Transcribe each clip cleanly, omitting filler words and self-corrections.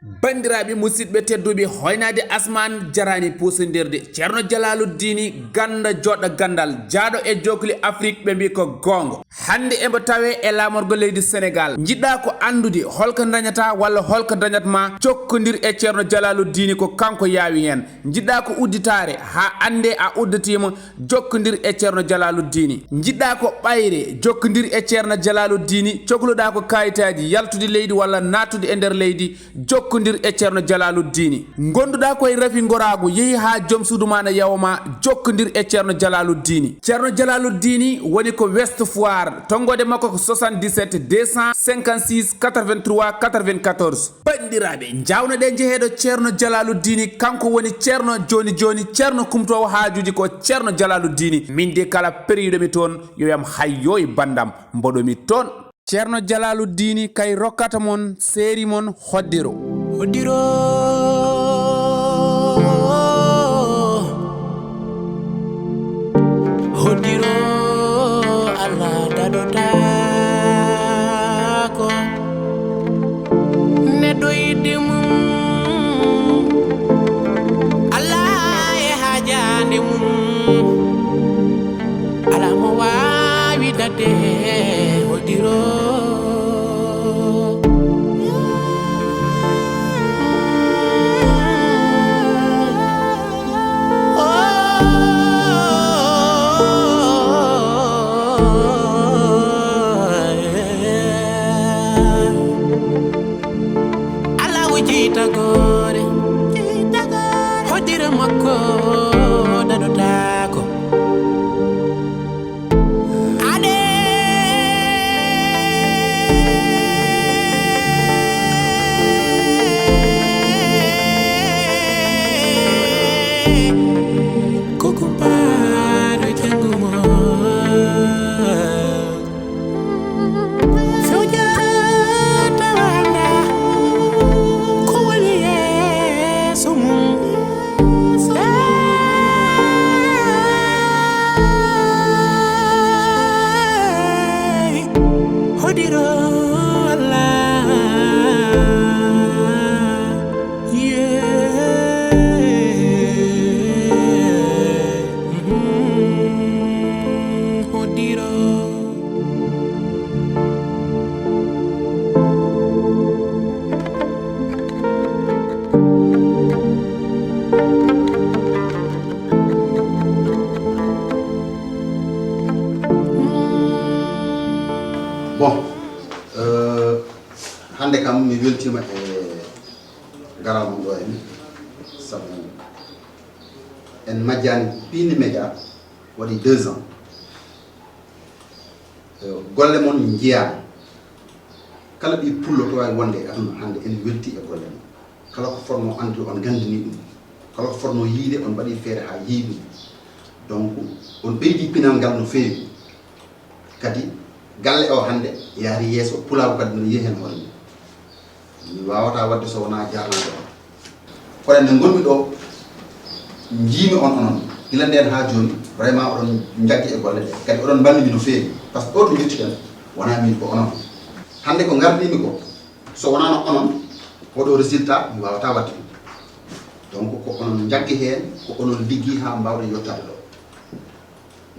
bandiraɓe musidɓe tedduɓe hoynade asman jarani pusodirde ceerno jalaluddini ganda joɗɗo gandal jaaɗo e jokli afrique ɓe mbi ko gonga hande embo tawe e lamorgo leydi sénégal jiɗɗa ko andude holko dañata walla holko dañatma cokkodir e ceerno jalaluddini ko kanko yaawi hen jiɗɗa ko udditare ha ande a udditima jokkodir e ceerno jalaluddini jiɗɗa ko ɓayre jokkodir e ceerno jalaluddini cohluɗa ko kayitaji yaltude leydi walla natude e nder leydi jokkodir e ceerno jalaluddini gonduɗa koye rafi gorago yeehi ha joom suudu ma yawma jokkodir e ceerno jalaluddini woni ko west foire tongode makko ko 77 256 83 94 bandiraɓe jawnoɗe jeeheɗo ceerno jalaluddini kanko woni ceerno joni ceerno kumtowo haajuji ko ceerno jalaluddini min de kala periɗomi toon yoyam hayyo e bandam mboɗomi toon ceerno jalaluddini kay rokkata mon seeri mon hoddiro Allah daɗota ko neɗɗo yiɗi mum Allah e haajande mum ala mo wawi dadde hoddiro Jitagore hodira makko daɗota ko ade kokumparo jangumo hande kam mi weltima e garal mon ɗo en sabu en majjani Pini Média waɗi 2 ans golle mon jiyama kala ɓi pullo to wawi wonde e aduna hande en welti e golle mon kala ko fonno andude on gandini ɗum kala ko fonno yiide on mbaɗi feere ha yii ɗum donc on ɓeydi pinal ngal no feewi kadi galle o hande yaari yeeso pulago kadi no yiihen hoore mum mi wawata wadde so wona jarnade on kono nde gonmi ɗo jiimi on onon gila nden ha joni vraiment oɗon jaggi e golle ɗe kadi oɗon ballimi no feewi par ce que ɗo to jettiten wona min ko onon hande ko gardimi ko so wonano onon oɗo résultat mi wawata wadde ɗum donc ko onon jaggi hen ko onon liggi ha mbawɗe yettade ɗo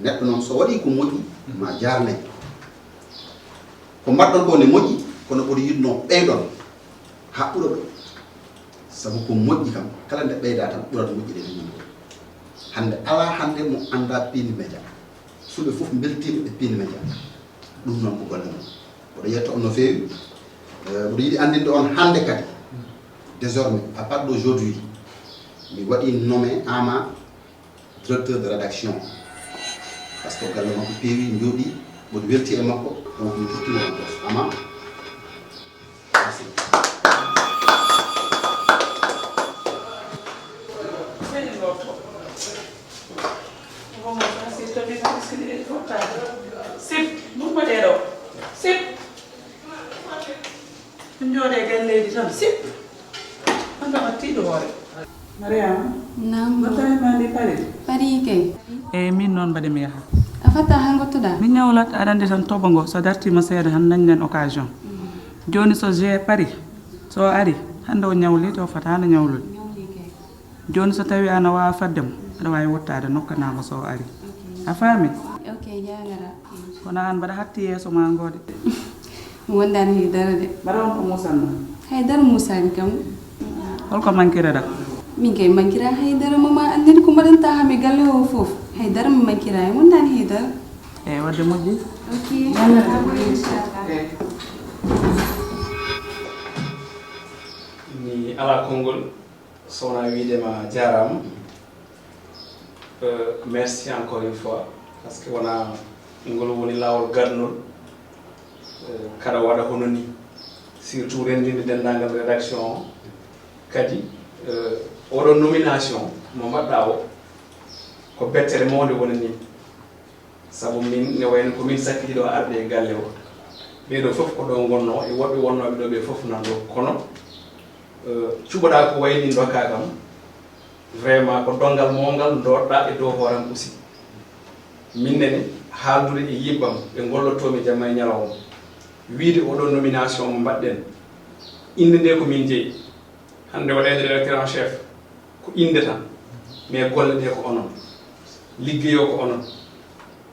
neɗɗo noon so waɗi ko moƴƴi ma jarne ko mbaɗɗon ko ne moƴƴi kono ɓoɗo yiɗno ɓeyɗon ha ɓuura ɗo sabu ko moƴƴi kam kala nde ɓeyda tan ɓurat moƴƴi ɗe min hande ala hande mo anda Pini Média fulɓe fof beltima e Pini Média ɗum noon ko golle mon oɗo yetto on no feewi oɗo yiɗi andinde on hande kadi désormais à partir d'aujourd'hui mi waɗi nommé Ama directeur de rédaction parce que galle makko peewi jooɗi mboɗo welti e makko donc mi tuttimo on poste Ama Mariama Naam. Mandi Pari kay. min non bade mi yaha. Afata hangotoda. Min nyawlat adande tan tobango so dartima seeda han nannen occasion. Joni so je pari so ari hande o ñawli to fatana ñawlul ñawli kay joni so tawi ana wawa faddemo aɗa wawi wottade nokkanama so ari a faami ok jangara kono an mbaɗa hatti yeeso ma ngode wondani haydara de mbaɗa on ko musanno haydara musani kam holko manquereɗa min kay mankira haydara mama andini ko mbaɗanta hami galle o foof haydara mi mankira e wondani haydara eyyi wadde moƴƴi ok mi ala konngol sowona wiidema jarama merci encore une fois par ce que wona ngol woni lawol garnol kada waɗa hono ni surtout rendinde dendagal rédaction o kadi oɗon nomination mo mbaɗɗa o ko bettere mawde woni ni saabu min ne wayno komin sakkiɗo arde e galle o ɓeɗo fof ko ɗo gonno e woɓɓe wonnoɓe ɗo ɓe fof nan ɗo kono cuɓoɗa ko wayni dokka kam vraiment ko dongal mongal doɗɗa e dow hooram aussi minnene haaldude e yibbam ɓe gollotomi jamma e ñalawma wiide oɗo nomination mo mbaɗɗen inde nde ko min jeeyi hande waɗede rédacteur en chef ko inde tan mais golle ɗe ko onon liggeyo ko onon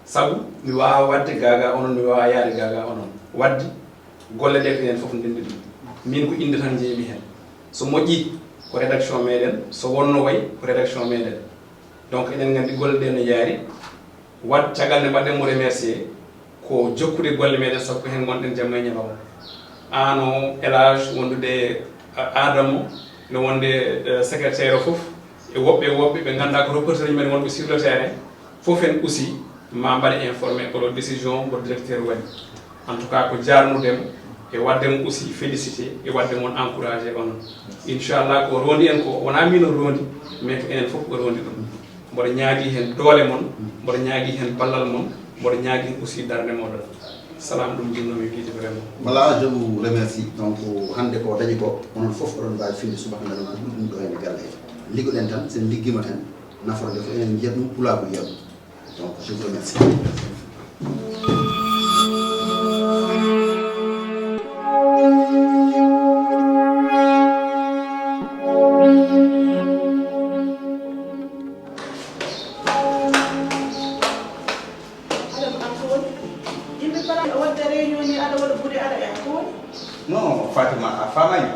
sabu mi wawa wadde gaga onon mi wawa yaade gaga onon wadde golle ɗe ko en fof ndendi ɗum min ko inde tan jeeyimi hen so moƴƴi ko rédaction meɗen so wonno way ko rédaction meɗen donc eɗen gandi golle ɗe no yaari wad caggal nde mbaɗɗen mo remercier ko jokkude golle meɗen sabu ko hen gonɗen jamma e ñalawma an o élage wondude adamo no wonde secrétaire o foof e woɓɓe ɓe ganduɗa ko reporter uji men wonɓe sur le terrain fof en aussi ma mbaɗe informé koɗo décision mo directeur waɗi en tout cas ko jarnudemo e waddemo aussi félicité e waddemo on encouragé onon inchallah ko rondi en ko wona min o rondi mais ko enen fof o rondi ɗum mboɗo ñaagui hen doole mon mboɗo ñaagui hen ballal mon mboɗo ñaagui hen aussi darde moɗon salam ɗum jinnomi wiide vraiment voilà je vous remercie donc hande ko dañi ko onon fof oɗon mbawi finde subaka ngaɗon ko ɗum ɗo henne galle he liggoɗen tan sen liggima tan naforde ko enen jiyat ɗum pulago yiyam donc je vous remercie non Fatima a famani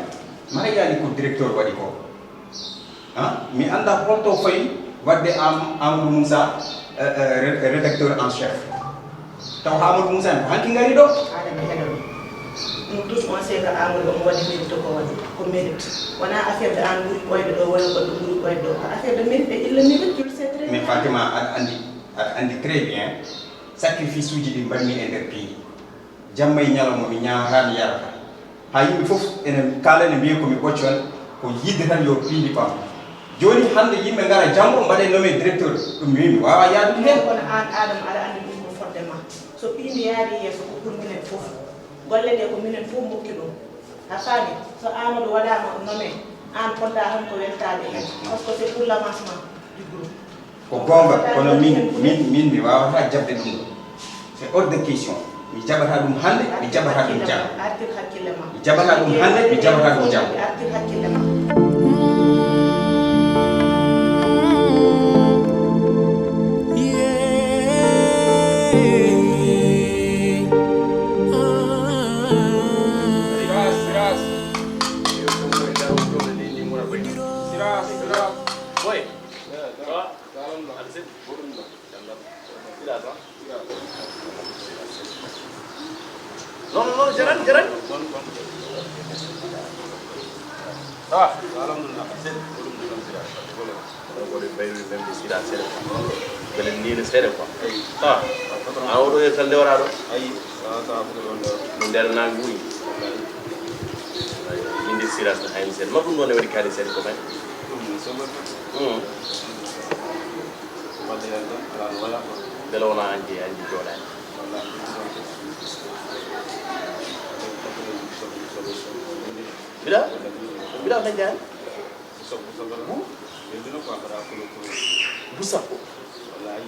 mara yaani ko directeur waɗi ko mi anda holto fayi wadde Amadou Moussa rédacteur en chef taw Amadou Moussa ko hanki ngari ɗo adama heɗo ɗum tous on sait que Amadou omo waɗi mérite ko waɗi ko mérite wona affaire de an ɓuuri ɓoyde ɗo wona goɗɗo ɓuuri ɓoyde ɗo ko affaire de mérite et il le mérite tu le sais très bien mais Fatima aɗa andi très bien sacrifice uji ɗi mbaɗmi e nder pays jamma e ñalawma mi ñamata mi yarata ha yimɓe fof enen kalane mbiye komi ɓoccon ko yidde tan yo piindi pam joni hande yimɓe ngara janggo mbaɗe nommé directeur ɗum mi wawa yaadude hen kono an adama aɗa andi ɗum ko fordema so piindi yaari yeeso ko pour minen fof golle ɗe ko minen fof mokki ɗum a faami so Amadou waɗama nommé an poɗɗa tan ko weltade hen par ce que c'est pour l' avancement du groupe ko gonga kono min mi wawata jabde ɗum ɗo c'est hors de question mi jaɓata ɗum hande mi jaɓata ɗum janggo artir hakkille ma mi jaɓata ɗum hande mi jaɓata ɗum janggo artir hakkille ma non jaran ah alhamdulillah woni bayri membe sida sere bele ni sere quoi ah awdo e tan lewra do ay sa mo der na ngui indi sira sa hay sere ma dum woni wadi kadi sere ko bay wala bele wona andi jola bila dañan busako wallahi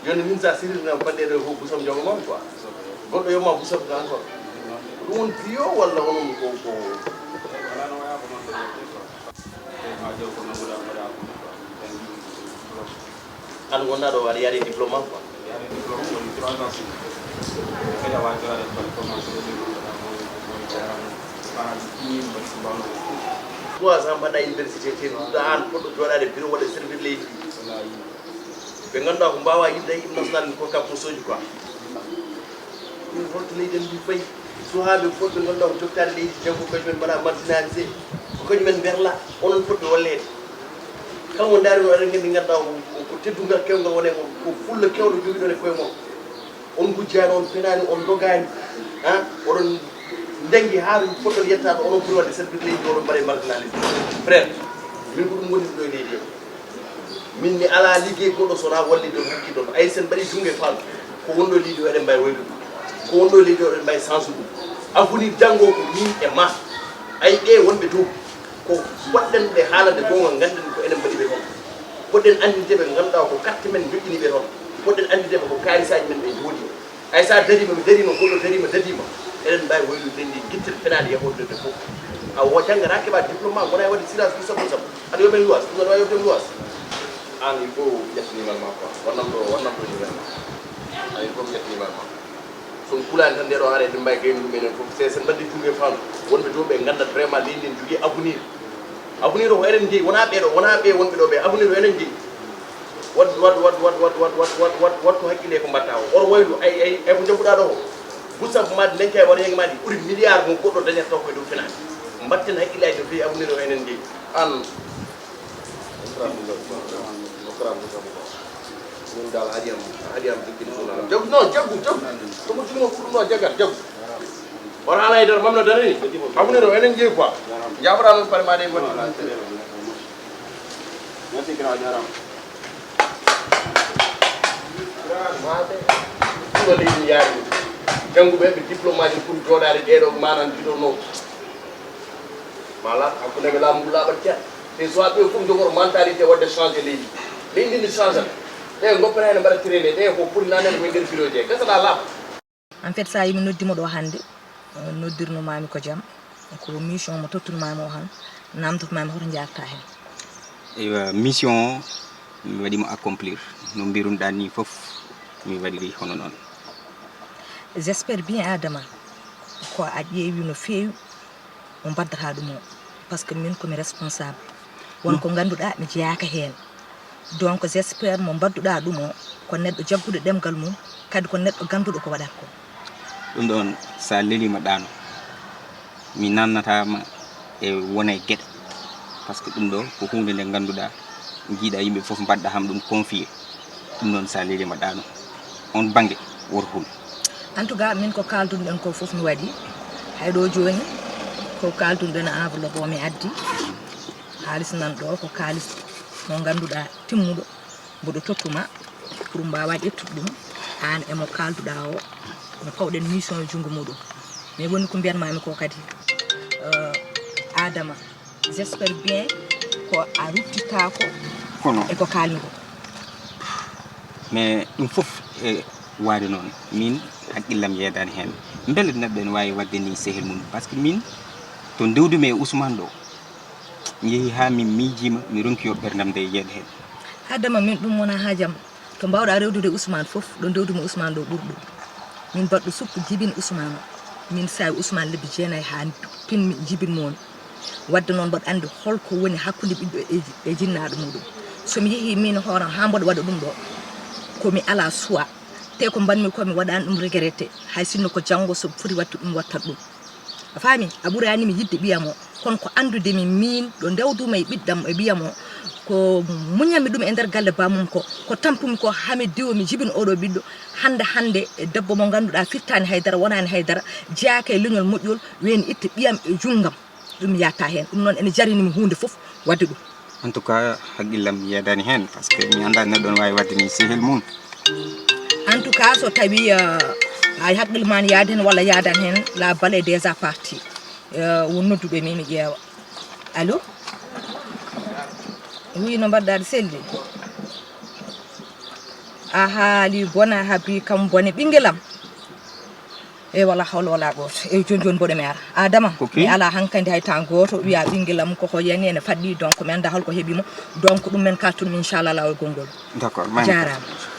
yoni min sa sirina badde do busam jogo mom quoi goddo yoma busako kan ko dum on pio walla on ko an wonna ɗo waɗa yaari diplôme quoi trois ans mbaɗa université te ɗuɗa an poɗɗo joɗade bureau waɗa servir leydi ɓe ganduɗa ko mbawa yidde himɓe national ko campus uji quoi ɗum holto leydi en ndi fayi suhaɓe fof ɓe ganduɗa ko joktade leydi janggo kañumen mbaɗa marginalisé ko kañumen berla onon poɗɓe wallede kala mo daari no aɗa gandi ganduɗa ko teddugal kewgal wone ko fulla kewɗo jogiɗon e koye mon on gujjani on penani on dogani oɗon dengi ha ɗum poɗɗon yettade onon ɓuuri wadde service leydi oɗon mbaɗe marginalisé frère min ko ɗum woni ɗo e leydi min mi ala liggey goɗɗo sona wallide on hakki ɗon ay sen mbaɗi jungue faal ko wonɗo leydi o eɗen mbawi waylude ko wonɗo leydi o eɗen mbawi sensu ɗum avenir janggo ko min e ma ay ɓe wonɓe dow ko poɗɗen ɓe haalande gonga ganden ko enen mbaɗi ɓe toon poɗɗen andideɓe ganduɗa ko carte men joƴƴini ɓe toon poɗɗen andideɓe ko kalisaji men ɓe joodi ay sa darima mi darima goɗɗo darima dadima eɗen mbawi waylude ndi guittel penade yahoɗude fof a janggata keɓa diplôme ma wona waɗi sirage du sappo sappo aɗa yoɓen luwas ɗum aɗa wawi yoɓden luwas an il faut ƴettanimal ma quoi wonnam ɗo nivel ma il faut ƴettanimal ma son kulani tan ndeɗo haare eɗen mbawi gaynu ɗumenen fof sen mbaddi jungue fandu wonɓe to ɓe gandat vraiment leydi en jogui avenir avenir o ko eɗen jeeyi wona ɓeɗo wona ɓe wonɓe ɗo ɓe avenir o eɗen jeeyi wat ko haqqille ko mbatta o oto waylu ay ko jagguɗa ɗo ko gussampo made denca e waɗa maɗi ɓuuri milliard mo goɗɗo dañata taw koye dow finade mbatten haqqillaji no fewi avenir o enen jeeyi an min dal haɗiyam joggide sunanam jaggu non jaggu somo jogino ko ɗum no jaggat jaggu on haala e nder mamno darani avenir o enen jeeyi quoi jaɓata noon paare maɗe woni merci grand jarama ɗuno leydi yaari jangguɓe ɓe diplôme aji pour joɗade ɗeɗo manan jiɗo no mala hakkudeɓe laamu ngu laaɓat ceer te soit ɓe fof jogoto mentalité wadde changé leydi ndi changeat ɗe goppata hene mbaɗa traité ɗe ko ɓuuri nanede koye nder bureau je gasaɗa laaɓa en fait sa yimi noddima ɗo hannde noddirnomami ko jaam ko mission mo tottunmami o han namdotomami hoto jarta hen ewa mission mi waɗimo accomplir no mbirunɗa ni foof mi waɗiri hono noon j'espère bien adama ko a ƴeewi no feewi o mbaddata ɗum o par ce que min komi responsable wonko ganduɗa mi jeyaka hen donc j'espère mo mbadduɗa ɗum o ko neɗɗo jagguɗo ɗemgal mum kadi ko neɗɗo ganduɗo ko waɗata ko ɗum ɗon sa lelima ɗano mi nannatama e wona e gueɗe par ce que ɗum ɗo ko hunde nde ganduɗa jiiɗa yimɓe foof mbaɗɗa ham ɗum confié ɗum ɗon sa lelima ɗano on banggue woto hul en tout cas min ko kaldunɗen ko foof mi waɗi hayɗo joni ko kaldunɗen enveloppe o mi addi halis nan ɗo ko kalis mo ganduɗa timmuɗo mboɗo tottuma pour mbawa ƴettude ɗum an emo kalduɗa o no pawɗen mission e junggo muɗum mais woni ko mbiyatmami ko kadi adama j'espère bien ko a ruttitako eko kalmi ko mais ɗum foof e waade noon min haqqillam yeedani hen beele neɗɗo ene wawi wadde ni sehel mum par ce que min to ndewdumi e Ousmane ɗo mi yeehi ha min miijima mi ronki yo ɓerdam nde yeeɗa hen adama min ɗum wona haajam to mbawɗa rewdude Ousmane foof ɗo ndewdumi Ousmane ɗo ɓurɗo min mbaɗɗo suppu jibin Ousmane min sawi Ousmane lebbi jeenayyi ha pinmi jibinmomi wadde noon mbaɗa andi holko woni hakkude ɓiɗɗo e jinnaɗo muɗum somi yeehi min hooram ha mbaɗa waɗa ɗum ɗo komi ala choix te ko mbanmi komi waɗani ɗum regretté hay sinno ko janggo so foti wattu ɗum wattat ɗum a faami a ɓuranimi yidde ɓiyam o kono ko andudemi min ɗo ndewduma e ɓiɗɗam e ɓiyam o ko muñanmi ɗum e nder galle bamum ko tampumi ko hami diwo mi jibin oɗo ɓiɗɗo hande e debbo mo ganduɗa firtani haydara wonani haydara jeyaka e leñol moƴƴol weni itta ɓiyam e junggam ɗum yatta hen ɗum noon ene jarinimi hunde foof wadde ɗum en tout cas haqqillam yeedani hen par ce que mi anda neɗɗo ne wawi wadde ni sehel mum en tout cas so tawi a haqqille ma ne yaade hen walla yaadan hen la balle est déjà parti won nodduɓe mi ƴeewa allo wi no mbaɗɗa selli a haali bona haabi kam bone ɓinguelam e wala hawla wala goto e joni boɗe mi ara adama mi ala hankandi hay tan goto wiya ɓinguelam koko yani ene fadɗi donc mi anda holko heeɓimo donc ɗum men kaltuɗum inchallah lawol gongol d'accord jarama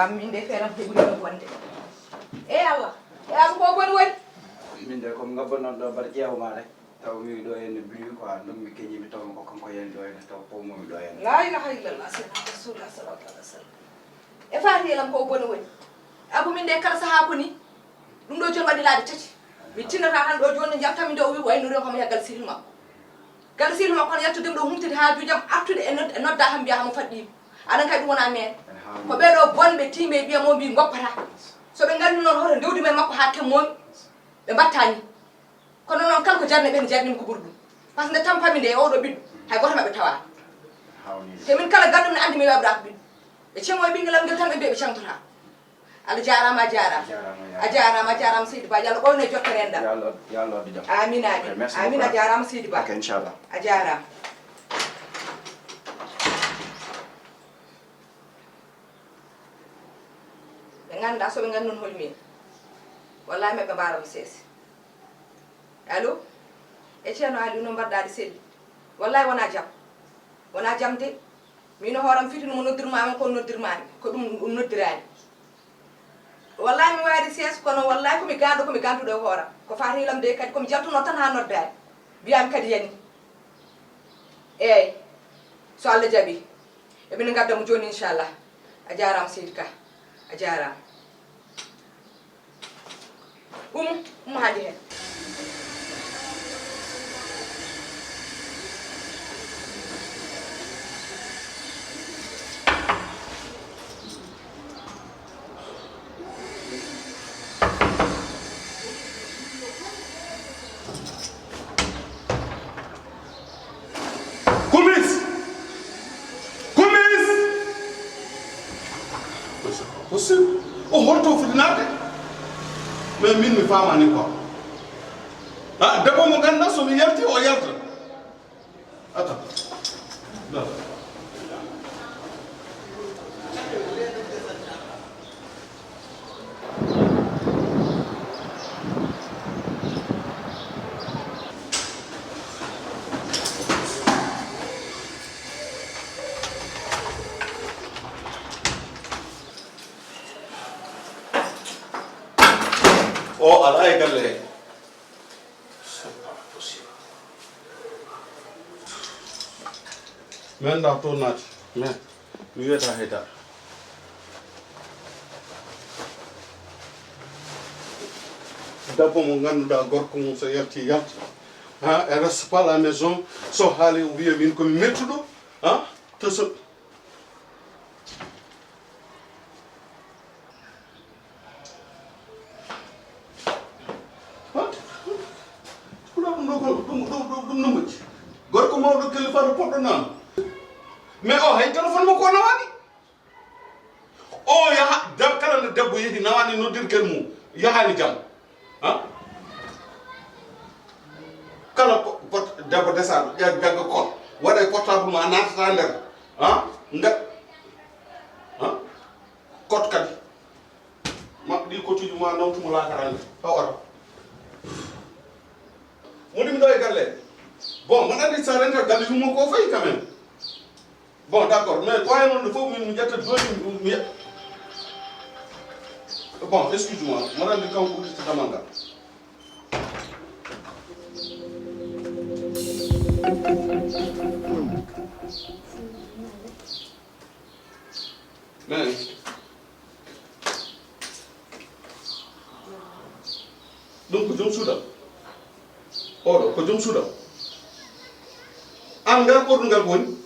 min de feram te ɓuri wonde e allah e am ko boni woni min de komi ngabbanon ɗo mbaɗa ƴeewma rek taw mi ɗo henne buwi quoi donc mi keñimi tawmi ko kanko yen ɗo henne taw pomomi ɗo henne la ilaha illallah sayyidina rasulullah sallallahu alaihi wasallam e faati elam ko boni woni abu min de kala saha ko ni ɗum ɗo joni waɗi laabi tati mi tinnata tan ɗo joni jaltami nde o wi waynori o kamo yaggal sihil makko gal sihil makko ne yettudemo ɗo humtide haajujam artude e nodda ham mbiya hamo faɗɗima aɗan kay ɗum wona men ko ɓeɗo bonɓe tiime e ɓiyamo mbi goppata so ɓe gandi noon hoto ndewdi men makko ha temmomi ɓe mbattani kono noon kala ko jarne ɓe ne jarnimi ko ɓuri ɗum par ce que nde tampami nde oɗo ɓiɗɗo hay goto maɓe tawa te min kala gandum ne andi mi waɓrako ɓiɗɗo ɓe cemo e ɓinguelam guel tan ɓe mbiya ɓe cantora Allah jarama a jarama Seydi Ba Yallah ɓowne jokkere en ɗam yallah wadde jaam amin amin a jarama Seydi Ba ok inchallah a jarama ɓe ganda soɓe gandi noon holmin wallahi maɓe mbaramo seesi allo e ceerno Ali no mbaɗɗaɗe selli wallahi wona jaam de mino hooram fitino mo noddirmama ko noddirmami ko ɗum noddirani wallahi mi waari sees kono wallahi komi ganduɗo e hooram ko fatilam de kadi komi jaltuno tan ha noddani mbiyami kadi yani eyyi so Allah jaaɓi eɓene gaddamo joni inchallah a jarama Seydi Ka a jarama haaji hen possible o holto fuɗinade mais min mi famani quoi debbo mo ganduɗa somi yalti o yalta attends o ala e galle he c'est pas possible min ndaw to naati mais mi wiyata haydara debbo mo ganduɗa gorko mum so yalti yalta elle reste pas à la maison so haali wiya min komi mettuɗo to so ɗum no moƴƴi gorko mawɗo kilifaɗo poɗɗo nan mais o hay téléphone makko o nawani o yaha kala nde debbo yeehi nawani noddirguel mum yahani jaam kala debbo desaɗo jagga code waɗa portable ma natata nder ngat code kadi maɓɓe ɗi cotuji ma nawtumo lakarande haw ata modimi ɗo e galle bon mon andi sa renta galle tumo ko fayi quand même bon d' accord mais ɓoya noon ɗo fof min mi ƴetta joni mi bon excuse moi mon andi kanko uddita damal ngal mais ɗum ko joom suuɗam oɗo ko joom suuɗam an ngal ɓorɗu ngal woni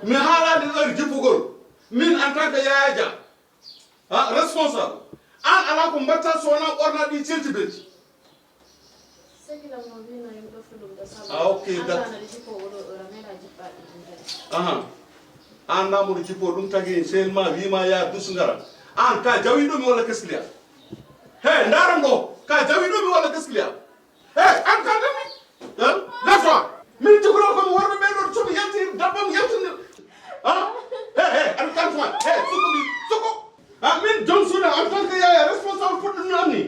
mi haalade heure jippugol min en tant que Yaya Dia responsable an ala ko mbatta so wona ɓorna ɗi celti belti okay aha an namuɗo cippo ɗum tagi sen ma wima ya dusgara an ka jawiɗomi walla keskiliya he daram ɗo ka jawiɗomi walla keskiliya he an ka dami leftoa min jogoro komi worɓe ɓeɗo somi yalti dabbam yaltini he an kan fa he suko min jom suuda en tant que yaya responsable pour ɗum anni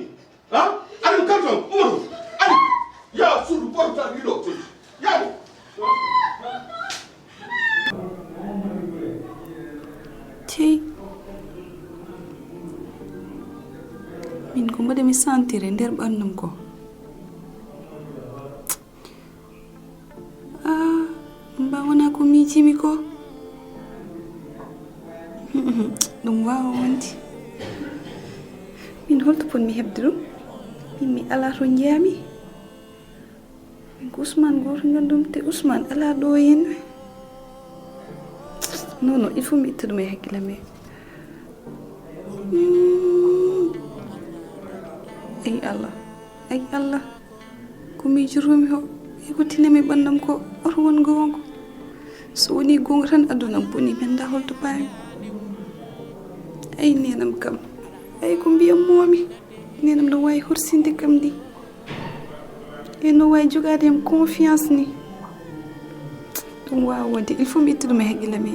aɗum kanton umaru ani ya suudu porta ɗiɗo toji yaani Cey min ko mbaɗami sentir e nder ɓannum ko mba wona ko miijimi ko ɗum wawa wonde min holto ponmi heɓde ɗum min mi ala to jeyami min ko Ousmane goto gandum te Ousmane ala ɗo henna non non il faut mi itta ɗum e hakkillam ay allah ko miijotomi o e ko tinami ɓandam ko oto won gonga so woni gonga tan adunam boni mi anda holto paami ay nenam kam ay ko mbiyammomi nenam no wawi horsinde kam ndi e no wawi jogade hem confiance ni ɗum wawa wonde il faut mi itta ɗum e haqqillam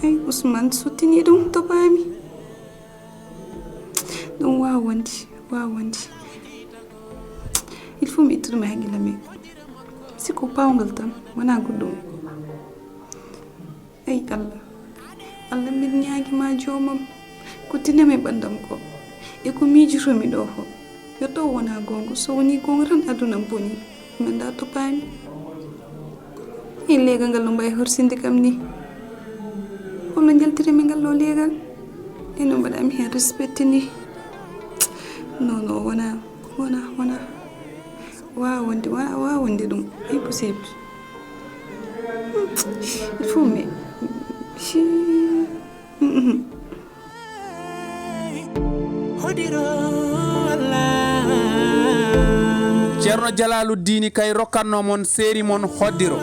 ay Ousmane sottini ɗum to paami ɗum wawa wonde il faut mi itta ɗum e haqqillam siko pawgal tan wona goɗɗum ay allah min ñaaguima jomam ko tinami ɓandam ko e ko miijotomi ɗo fo yo taw wona gonga so woni gonga tan adunam boni mi anda to paami e leegal ngal no mbawi horsinde kam ni holno jaltirimi ngal ɗo leegal e no mbaɗami hen respecte ni non wona wawa wonde ɗum impossible il faut mi ceerno Jalaluddini kay rokkanno mon séri mon hoddiro